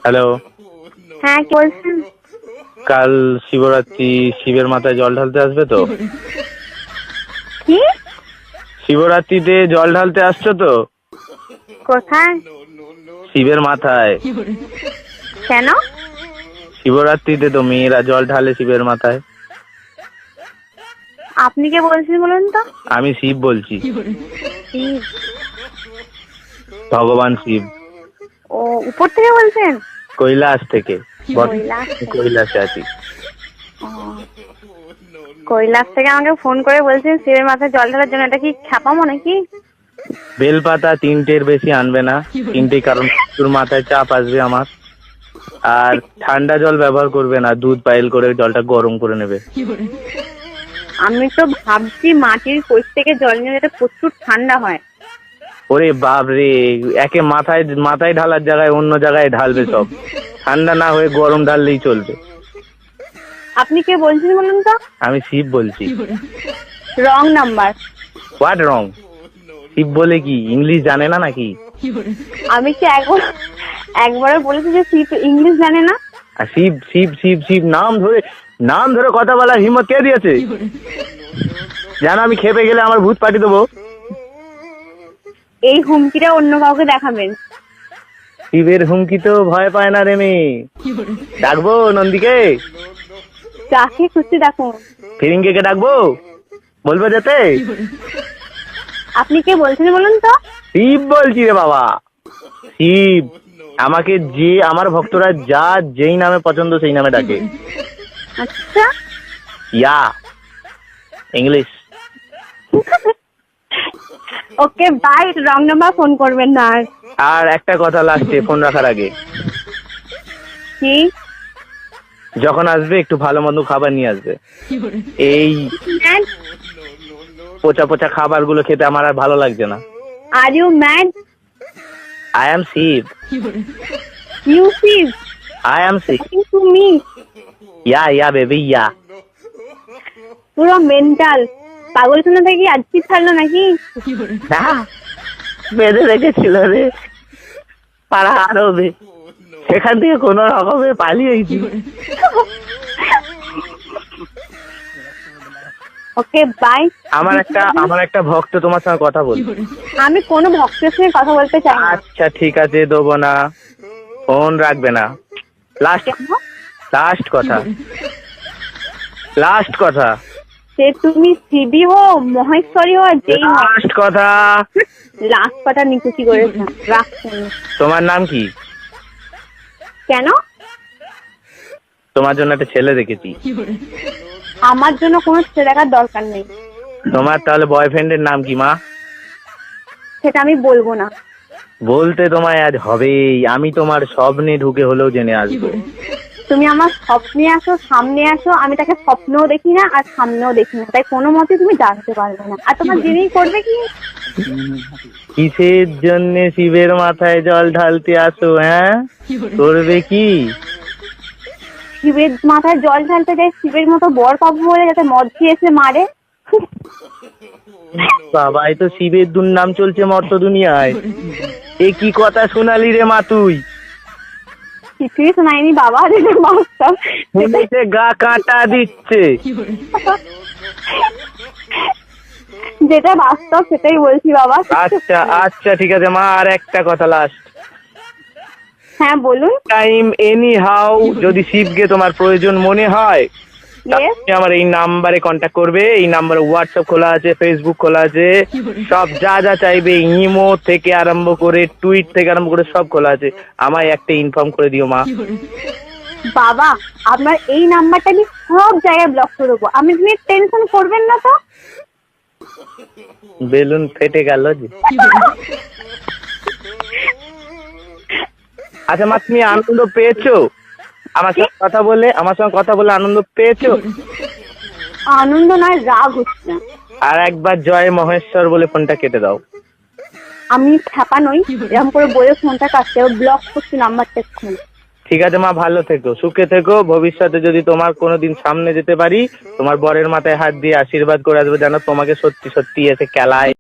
Hello. হ্যাঁ, কে বলছেন? কাল শিবরাত্রি, শিবের মাথায় জল ঢালতে আসবে তো? কি? শিবরাত্রিতে জল ঢালতে আসছো তো? কোথায়? শিবের মাথায়। কেন? শিবরাত্রিতে তো মেয়েরা জল ঢালে শিবের মাথায়। আপনি কে বলছেন বলুন তো? আমি শিব বলছি। শিব? ভগবান শিব। ও, উপর থেকে বলছেন? কৈলাস থেকে। কৈলাস থেকে? কৈলাসে আছি। ও, কৈলাস থেকে আমাকে ফোন করে বলছেন শিবের মাথায় জল ঢালার জন্য। এটা কি খ্যাপামো নাকি? বেলপাতা 3টের বেশি আনবে না। 3টে, কারণ তোর মাথায় চাপ আসবে আমার। আর ঠান্ডা জল ব্যবহার করবে না, দুধ পাইল করে জলটা গরম করে নেবে। আমি তো ভাবছি মাটির কোষ থেকে জল নিয়ে যেটা প্রচুর ঠান্ডা হয়। ওরে বাপ রে, একে মাথায় ঢালার জায়গায় অন্য জায়গায় ঢালবে সব। ঠান্ডা না হয়ে গরম ঢাললেই চলবে। আপনি কে বলছেন বলুন তো? আমি শিব বলছি। Wrong number. What wrong? Shiv বলে কি ইংলিশ জানে না নাকি? আমি কি একবারও বলেছি যে শিব ইংলিশ জানে না? আর শিব শিব শিব শিব নাম ধরে কথা বলার হিম্মত কে দিয়েছে? জানো আমি খেপে গেলে আমার ভূত পাঠিয়ে দেবো। এই হুমকিটা অন্য কাউকে দেখাবেন। শিবের হুমকি তো ভয় পায় না রে মেয়ে। ডাকবো নন্দীকে? যাকে খুশি দেখুন। ফিরিঙ্গিকে ডাকবো? বলবো যেতে? আপনি কে বলছেন বলুন তো? শিব বলছি রে বাবা, শিব। আমাকে যে আমার ভক্তরা যেই নামে পছন্দ সেই নামে ডাকে। আচ্ছা। Yeah English. Okay bye, wrong number phone করবেন না আর। আর একটা কথা লাস্টে ফোন রাখার আগে, কি? যখন আসবে একটু ভালো মন্দ খাবার নিয়ে আসবে। এই পচা পচা খাবারগুলো খেতে আমার আর ভালো লাগছে না। Are you mad? I am Shiv. You Shiv? I am Shiv. To me? Yeah baby yeah. পুরো মেন্টাল পাগলখানা থেকে আজকে ছাড়লো নাকি? বেঁধে রেখেছিল রে পাড়া আরবে, সেখান থেকে কোন রকমে পালিয়েছি। Okay bye. আমার একটা ভক্ত তোমার সঙ্গে কথা বল। আমি কোনো ভক্তের সঙ্গে কথা বলতে চাই না। আচ্ছা ঠিক আছে, দেবো না, ফোন রাখবে না। লাস্ট কথা। সে তুমি শিবি হো, মহেশ্বরী হো, আর যেই হো। লাস্ট কথা। লাস্ট কথা নিকুচি করেছে, রাখছেন। তোমার নাম কি? কেন? তোমার জন্য একটা ছেলে দেখেছি। আমার জন্য কোনো ছেলে দেখার দরকার নেই। তোমার তাহলে বয়ফ্রেন্ডের নাম কি মা? সেটা আমি বলবো না। বলতে তোমায় আজ হবেই। আমি তোমার স্বপ্নে ঢুকে হলেও জেনে আসবো। তুমি আমার স্বপ্নে আসো, সামনে আসো, আমি তাকে স্বপ্নেও দেখি না আর সামনেও দেখি না, তাই কোনো মতে তুমি জানতে পারবে না। আর তোমার জেনেই করবে কি? কিসের জন্য শিবের মাথায় জল ঢালতে আসো? হ্যাঁ, করবে কি? শিবের মাথায় জল ঢালতে যায় শিবের মতো বর পাবো বলে, যাতে মদ দিয়ে এসে মারে। বাবা, এই তো শিবের দুর্নাম চলছে মর্ত দুনিয়ায়। এ কি কথা শোনালি রে মা তুই? কিছুই শোনায়নি বাবা, যেটা বাস্তব। শুনেছে গা কাঁটা দিচ্ছে। যেটা বাস্তব সেটাই বলছি বাবা। আচ্ছা ঠিক আছে মা, আর একটা কথা লাস্ট। হ্যাঁ বলুন। টাইম এনি হাউ যদি শিবকে তোমার প্রয়োজন মনে হয়, আমার এই নাম্বারে কন্ট্যাক্ট করবে। এই নাম্বারে হোয়াটসঅ্যাপ খোলা আছে, ফেসবুক খোলা আছে, সব যা চাইবে, ইমো থেকে আরম্ভ করে টুইট থেকে আরম্ভ করে সব খোলা আছে। আমায় একটা ইনফর্ম করে দিও মা। বাবা, আপনার এই নাম্বারটা আমি সব জায়গায় ব্লক করে দেবো, আপনি টেনশন করবেন না তো। বেলুন ফেটে গেল যে। আচ্ছা মা, তুমি আনন্দ পেয়েছো আমার সঙ্গে কথা বলে? আনন্দ পেয়েছো? আনন্দ নয়, রাগ হচ্ছে। আর একবার জয় মহেশ্বর বলে ফোনটা কেটে দাও। আমি খ্যাপা নই, এরকম করে বলে ফোনটা কাটতে ব্লক করছি নাম্বারটা এক্ষুনি। ঠিক আছে মা, ভালো থেকো, সুখে থেকো। ভবিষ্যতে যদি তোমার কোনোদিন সামনে যেতে পারি, তোমার বরের মাথায় হাত দিয়ে আশীর্বাদ করে আসবো, যেন তোমাকে সত্যি সত্যি এসে খেলায়।